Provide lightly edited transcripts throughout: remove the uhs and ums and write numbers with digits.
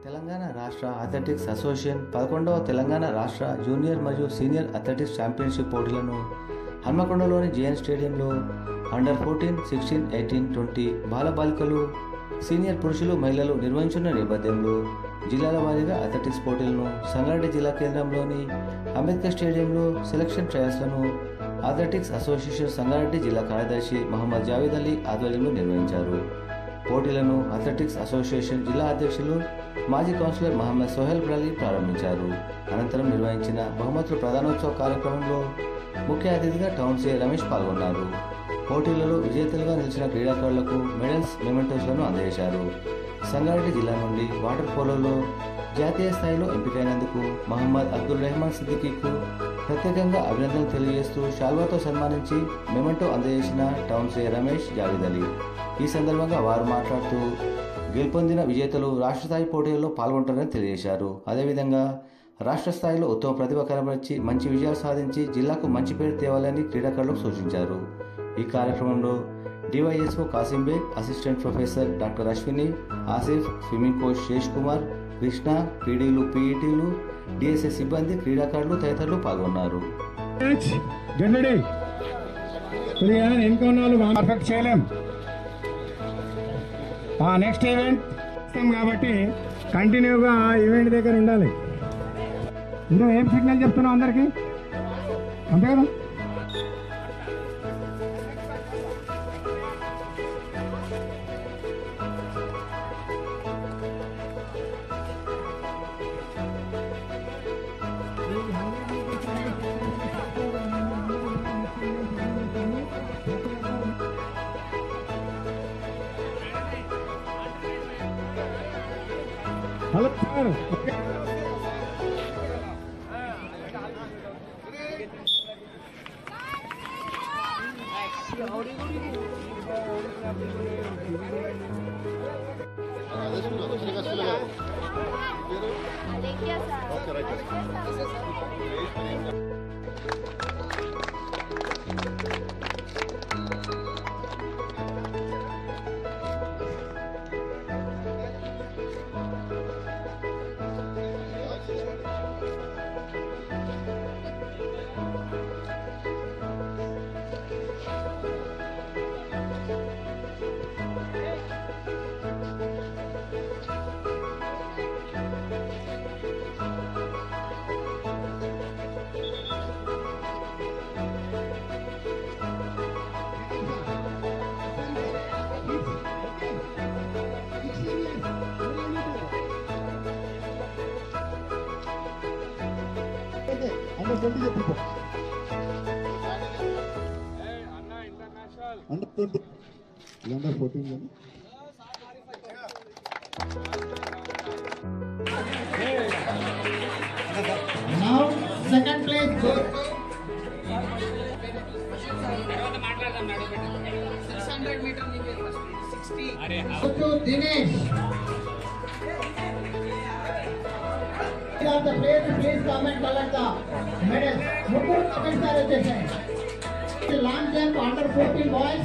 తెలంగాణ రాష్ట్ర athletics association 11వ Telangana రాష్ట్ర junior మరియు సీనియర్ అథ్లెటిక్స్ ఛాంపియన్షిప్ పోటీలను హన్మకొండలోని జేఎన్ స్టేడియంలో అండర్ 14, 16, 18, 20 బాలబాలికలు, సీనియర్ పురుషులు, మహిళలు నిర్వహించిన నేపథ్యంలో జిల్లాల వారీగా అథ్లెటిక్స్ పోటీలను సంగారెడ్డి జిల్లా కేంద్రంలోని అంబేద్కర్ స్టేడియంలో సెలక్షన్ ట్రయల్స్లను అథ్లెటిక్స్ అసోసియేషన్ సంగారెడ్డి జిల్లా కార్యదర్శి మహమ్మద్ జావేద్ అలీ ఆధ్వర్యంలో నిర్వహించారు. పోటీలను అథ్లెటిక్స్ అసోసియేషన్ జిల్లా అధ్యక్షులు మాజీ కౌన్సిలర్ మహమ్మద్ సోహెల్ అలీ ప్రారంభించారు. అనంతరం నిర్వహించిన బహుమతుల ప్రధానోత్సవ కార్యక్రమంలో ముఖ్య అతిథిగా టౌన్ సీఐ రమేష్ పాల్గొన్నారు. పోటీలలో విజేతలుగా నిలిచిన క్రీడాకారులకు మెడల్స్, మెమెంటోస్లను అందజేశారు. సంగారెడ్డి జిల్లా నుండి వాటర్ పోలోలో జాతీయ స్థాయిలో ఎంపికైనందుకు మహమ్మద్ అబ్దుల్ రెహమాన్ సిద్దికీకు ప్రత్యేకంగా అభినందనలు తెలియజేస్తూ శాల్వాతో సన్మానించి మెమెంటో అందజేసిన టౌన్ సీఐ రమేష్ జావేద్ అలీ. ఈ సందర్భంగా వారు మాట్లాడుతూ గెలుపొందిన విజేతలు రాష్ట్ర స్థాయి పోటీల్లో పాల్గొంటారని తెలియజేశారు. అదేవిధంగా రాష్ట్ర స్థాయిలో ఉత్తమ ప్రతిభ కనబరిచి మంచి విజయాలు సాధించి జిల్లాకు మంచి పేరు తేవాలని క్రీడాకారులకు సూచించారు. ఈ కార్యక్రమంలో DYSO Kasim Baig, assistant professor doctor Ashwini, Asif, swimming coach Shesh Kumar, Krishna, పీడీలు, పీఈటీలు, డిఎస్ఎస్ సిబ్బంది, క్రీడాకారులు తదితరులు పాల్గొన్నారు. నెక్స్ట్ ఈవెంట్ కాబట్టి కంటిన్యూగా ఈవెంట్ దగ్గర ఉండాలి. నువ్వు ఏం సిగ్నల్ చెప్తున్నావు అందరికి? అంతే కదా. Hello sir, under 20 people. Under 20. Under 14. Now second place goes 600 meter 60. to Dinesh. The place, please come and collect the medals. Mukkur comments are adjacent. The long jump under 14 boys.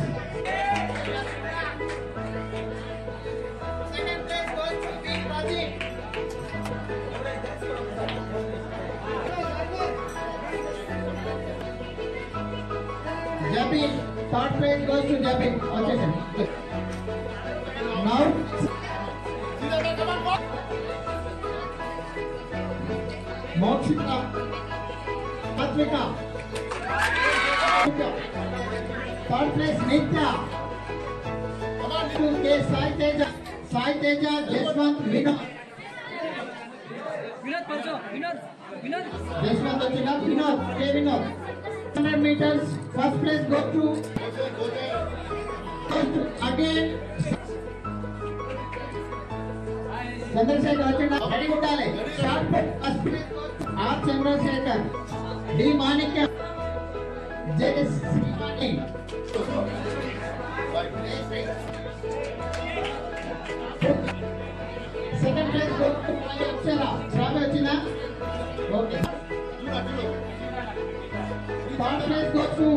Second place goes to Big Raji. Jabin, third place goes to Jabin. Adjacent. Now. Mokshita, Patrika, third place Nitya, Sai Teja, Jaswant, Vinod. Jaswant, Vinod, K. Vinod. 100 meters, first place goes to again. Chandrasekhar, ready Mutale, short put, first place. R. Chandrasekhar, D. Manikya, J. Srimani. Second place goes to Aksara. Swami Achina. Okay. Third place goes to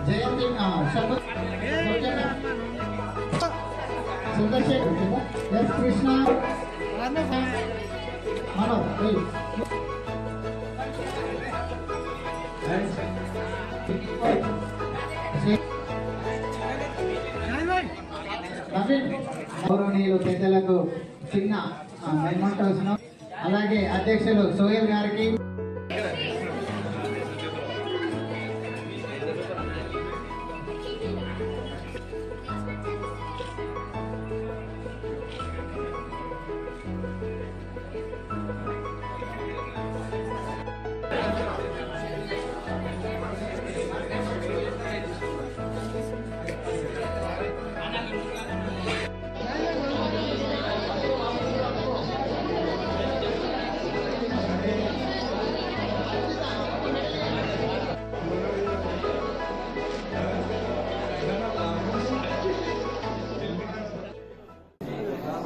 Jayanti. Chandrashekar S Krishna Mano గౌరవనీయులు పెద్దలకు చిన్న mementos అలాగే అధ్యక్షులు సోహెల్ గారికి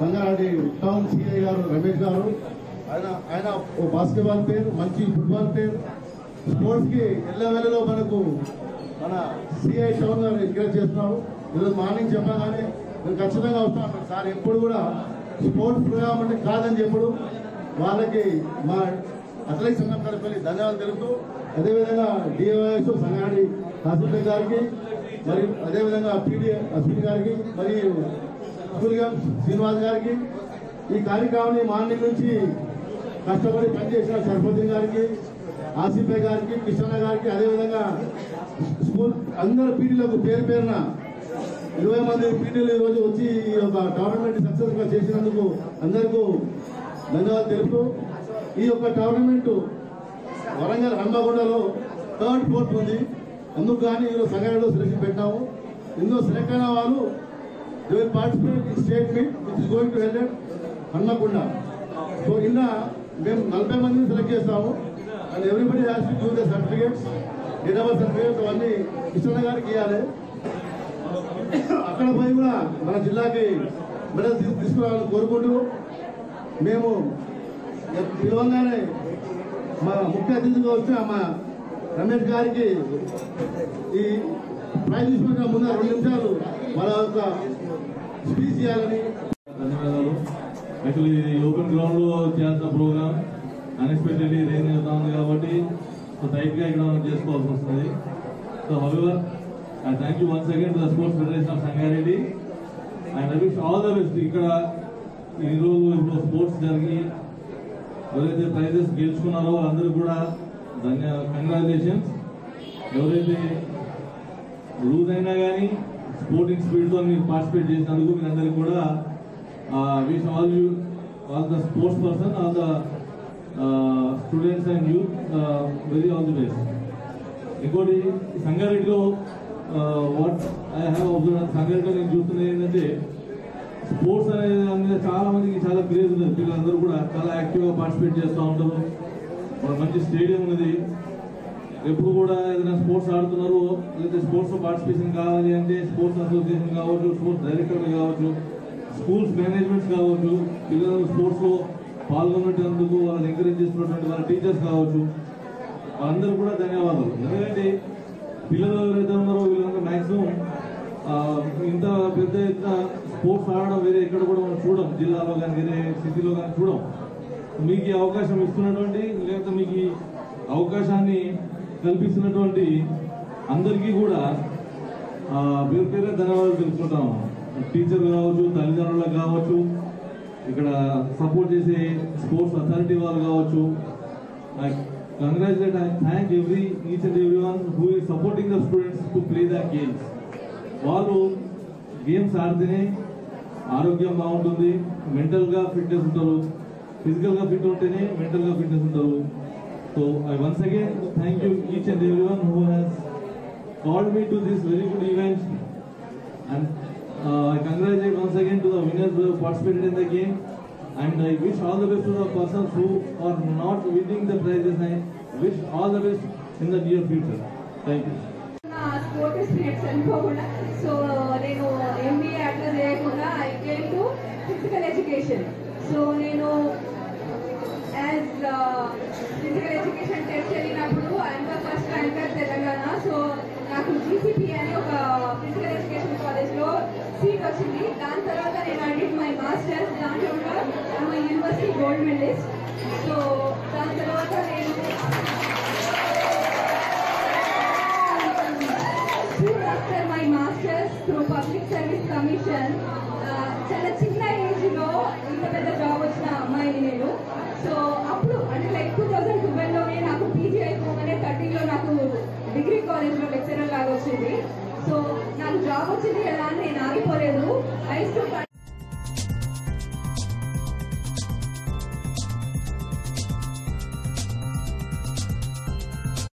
Sangareddy town CI గారు రమేష్ గారు ఆయన ఓ basketball player, మంచి ఫుట్బాల్ ప్లేయర్, స్పోర్ట్స్కి ఎల్లవేళలో మనకు మన సిఐ టౌన్ గారు ఎంకరేజ్ చేస్తున్నారు. ఈరోజు మార్నింగ్ చెప్పగానే నేను ఖచ్చితంగా వస్తాను సార్, ఎప్పుడు కూడా స్పోర్ట్స్ ప్రోగ్రామ్ అంటే కాదని చెప్పుడు వాళ్ళకి మా అథ్లెటిక్స్ సంఘం తరఫున ధన్యవాదాలు తెలుపుతూ, అదేవిధంగా డిఓఎస్ సంగారెడ్డి హాస్పిటల్ గారికి, మరియు అదేవిధంగా పీడి అశ్విని గారికి, మరియు శ్రీనివాస్ గారికి, ఈ కార్యక్రమాన్ని మార్నింగ్ నుంచి కష్టపడి పనిచేసిన సర్పంచ్ గారికి, ఆసిఫే గారికి, కిషన్ గారికి, అదేవిధంగా స్కూల్ అందరు పీటీలకు పేరు పేరున 20 మంది పీటీలు ఈరోజు వచ్చి ఈ యొక్క టోర్నమెంట్ సక్సెస్గా చేసినందుకు అందరికీ ధన్యవాదాలు తెలుపుతూ, ఈ యొక్క టోర్నమెంట్ వరంగల్ హన్మకొండలో 3rd, 4th ఉంది. అందుకు కానీ ఈరోజు సంగారెడ్డిలో సెలక్షన్ పెట్టాము. ఇందులో సెలెక్ట్ అయిన వాళ్ళు they will participate in state meet which is going to held at Hanmakonda. So in the మేము 40 మందిని సెలెక్ట్ చేస్తాము and everybody has to give the certificates, date of birth certificates అవన్నీ కిషన్ గారికి ఇవ్వాలి. అక్కడ పోయి కూడా మన జిల్లాకి మెడల్ తీసుకురావాలని కోరుకుంటూ, మేము పిలవంగానే మా ముఖ్య అతిథిగా వచ్చిన మా రమేష్ గారికి ఈ ప్రైజ్ తీసుకున్న ముందు 2 నిమిషాలు వాళ్ళ యొక్క స్పీచ్ చేయాలని. ధన్యవాదాలు. యాక్చువల్లీ ఇది ఓపెన్ గ్రౌండ్ లో చేసిన ప్రోగ్రామ్, అన్ఎక్స్పెక్టెడ్లీ రేంజ్ అవుతా ఉంది కాబట్టి సో టైట్ గా ఇక్కడ మనం చేసుకోవాల్సి వస్తుంది. So however I thank you once again to the sports federation of Sangareddy and I wish all the best. ఇక్కడ ఈరోజు ఇప్పుడు స్పోర్ట్స్ జరిగి ఎవరైతే ప్రైజెస్ గెలుచుకున్నారో అందరూ కూడా కంగ్రాచులేషన్స్. ఎవరైతే లూజ్ అయినా కానీ స్పోర్టింగ్ స్పీడ్ తో మీరు పార్టిసిపేట్ చేసినందుకు మీ అందరికి కూడా wish all the sports person, all the students and youth very all the best. ఇంకోటి సంగారెడ్డిలో వాట్ ఐ హ్యావ్ అబ్జర్వ్, సంగారెడ్డిలో నేను చూస్తున్నది ఏంటంటే స్పోర్ట్స్ అనేది చాలా మందికి చాలా క్రేజ్ ఉంది. పిల్లలందరూ కూడా చాలా యాక్టివ్గా పార్టిసిపేట్ చేస్తూ ఉంటారు. మంచి స్టేడియం ఉన్నది. ఎప్పుడు కూడా ఏదైనా స్పోర్ట్స్ ఆడుతున్నారు, లేకపోతే స్పోర్ట్స్ లో పార్టిసిపేషన్ కావాలి అంటే స్పోర్ట్స్ అసోసియేషన్ కావచ్చు, స్పోర్ట్స్ డైరెక్టర్లు కావచ్చు, స్కూల్స్ మేనేజ్మెంట్స్ కావచ్చు, పిల్లలు స్పోర్ట్స్ లో పాల్గొనేటందుకు వాళ్ళని ఎంకరేజ్ చేస్తున్నటువంటి వాళ్ళ టీచర్స్ కావచ్చు, వాళ్ళందరూ కూడా ధన్యవాదాలు. ఎందుకంటే పిల్లలు ఎవరైతే ఉన్నారో వీళ్ళందరూ మ్యాక్సిమం ఇంత పెద్ద ఎత్తున స్పోర్ట్స్ ఆడడం వేరే ఎక్కడ కూడా మనం చూడం, జిల్లాలో కానీ వేరే సిటీలో కానీ చూడం. మీకు ఈ అవకాశం ఇస్తున్నటువంటి, లేకపోతే మీకు ఈ అవకాశాన్ని కల్పిస్తున్నటువంటి అందరికీ కూడా పేరు పేరు ధన్యవాదాలు తెలుసుకుంటాము. టీచర్లు కావచ్చు, తల్లిదండ్రులకు కావచ్చు, ఇక్కడ సపోర్ట్ చేసే స్పోర్ట్స్ అథారిటీ వాళ్ళు కావచ్చు. I congratulate, I thank each and every one who is supporting the students to play the games. వాళ్ళు గేమ్స్ ఆడితేనే ఆరోగ్యం బాగుంటుంది, మెంటల్గా ఫిట్నెస్ ఉంటారు, ఫిజికల్గా ఫిట్ ఉంటేనే మెంటల్గా ఫిట్నెస్ ఉంటారు. So I once again thank you each and everyone who has called me to this very good event, and I congratulate once again to the winners who have participated in the game, and I wish all the best to the persons who are not winning the prizes. I wish all the best in the near future. Thank you. Sport spirits అనుకోకుండా so నేను MBA అట్లా చేయకుండా I came to physical education. So నేను as physical education test వెళ్ళినప్పుడు I'm the first ranker Telangana. So నాకు GCP అని ఒక physical education కాలేజ్లో సీట్ వచ్చింది. దాని తర్వాత నేను అడిట్ మై మాస్టర్స్, దాంట్లో కూడా యూనివర్సిటీ గోల్డ్ మెడలిస్ట్. సో దాని తర్వాత నేను after my masters through public service commission చాలా చిన్న ఏజ్లో ఇంత పెద్ద జాబ్ వచ్చిన అమ్మాయిని నేను. సో అప్పుడు అంటే లైక్ 2012లోనే నాకు పీజీ అయిపోగానే 13లో నాకు డిగ్రీ కాలేజ్లో లెక్చరర్ లాగా వచ్చింది. సో నాకు జాబ్ వచ్చింది కదా అని నేను ఆగిపోలేదు.